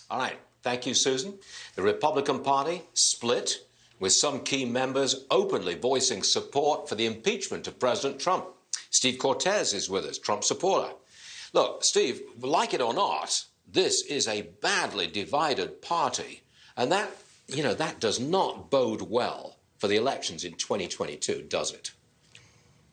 All right. Thank you, Susan. The Republican Party split, with some key members openly voicing support for the impeachment of President Trump. Steve Cortez is with us, Trump supporter. Look, Steve, like it or not, this is a badly divided party, and that does not bode well for the elections in 2022, does it?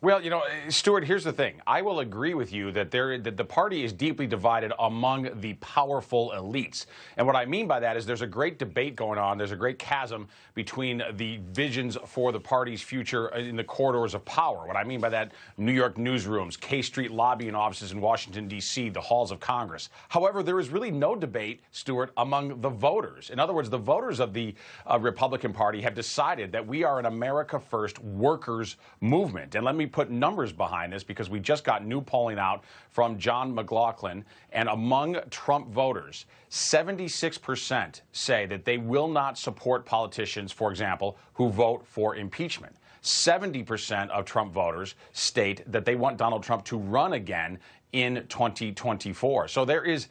Well, Stuart, here's the thing. I will agree with you that the party is deeply divided among the powerful elites. And what I mean by that is there's a great debate going on. There's a great chasm between the visions for the party's future in the corridors of power. What I mean by that, New York newsrooms, K Street lobbying offices in Washington, D.C., the halls of Congress. However, there is really no debate, Stuart, among the voters. In other words, the voters of the Republican Party have decided that we are an America First workers movement. And let me put numbers behind this, because we just got new polling out from John McLaughlin, and among Trump voters, 76% say that they will not support politicians, for example, who vote for impeachment. 70% of Trump voters state that they want Donald Trump to run again in 2024. So there is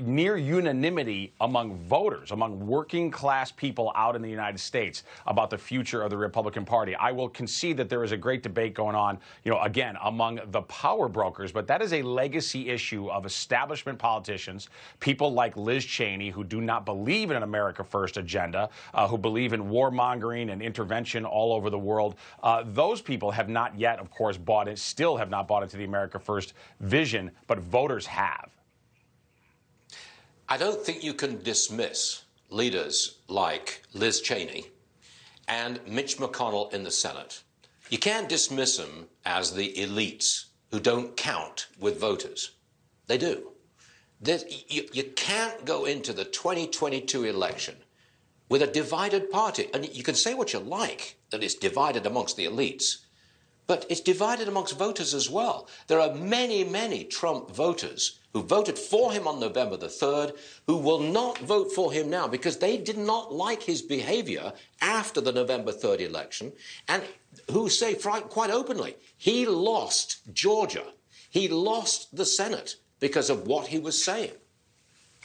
near unanimity among voters, among working class people out in the United States about the future of the Republican Party. I will concede that there is a great debate going on, again, among the power brokers, but that is a legacy issue of establishment politicians, people like Liz Cheney, who do not believe in an America First agenda, who believe in warmongering and intervention all over the world. Those people have not yet, of course, still have not bought into the America First vision, but voters have. I don't think you can dismiss leaders like Liz Cheney and Mitch McConnell in the Senate. You can't dismiss them as the elites who don't count with voters. They do. You can't go into the 2022 election with a divided party. And you can say what you like, that it's divided amongst the elites, but it's divided amongst voters as well. There are many, many Trump voters who voted for him on November the 3rd, who will not vote for him now because they did not like his behavior after the November 3rd election, and who say quite openly, he lost Georgia. He lost the Senate because of what he was saying.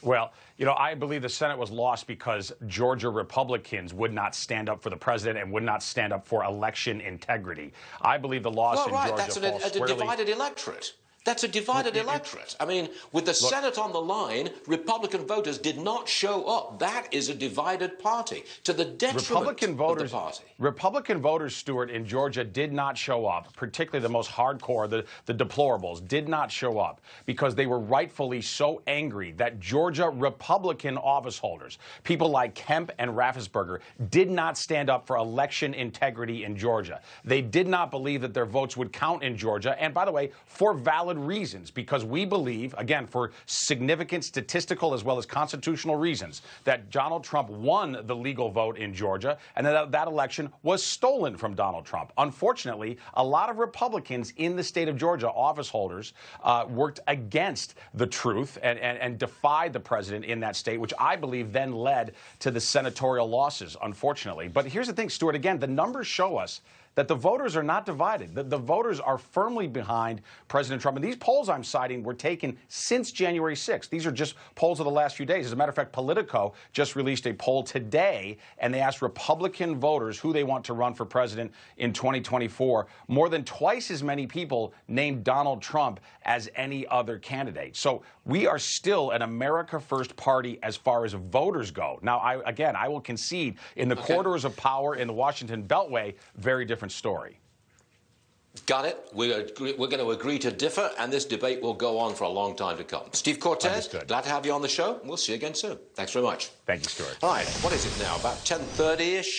Well, I believe the Senate was lost because Georgia Republicans would not stand up for the president and would not stand up for election integrity. I believe the loss in Georgia that's a divided electorate. That's a divided electorate. I mean, with the Senate on the line, Republican voters did not show up. That is a divided party to the detriment of the party. Republican voters, Stuart, in Georgia did not show up, particularly the most hardcore, the deplorables, did not show up because they were rightfully so angry that Georgia Republican office holders, people like Kemp and Raffensperger, did not stand up for election integrity in Georgia. They did not believe that their votes would count in Georgia, and by the way, for valid reasons, because we believe, again, for significant statistical as well as constitutional reasons, that Donald Trump won the legal vote in Georgia and that election was stolen from Donald Trump. Unfortunately, a lot of Republicans in the state of Georgia, office holders, worked against the truth and defied the president in that state, which I believe then led to the senatorial losses, unfortunately. But here's the thing, Stuart, again, the numbers show us that the voters are not divided. The voters are firmly behind President Trump. And these polls I'm citing were taken since January 6th. These are just polls of the last few days. As a matter of fact, Politico just released a poll today, and they asked Republican voters who they want to run for president in 2024. More than twice as many people named Donald Trump as any other candidate. So we are still an America First party as far as voters go. Now, I will concede, in the corridors of power in the Washington Beltway, very different story. Got it. We're going to agree to differ, and this debate will go on for a long time to come. Steve Cortez, Understood. Glad to have you on the show. We'll see you again soon. Thanks very much. Thank you, Stuart. All right, what is it now? About 10:30-ish?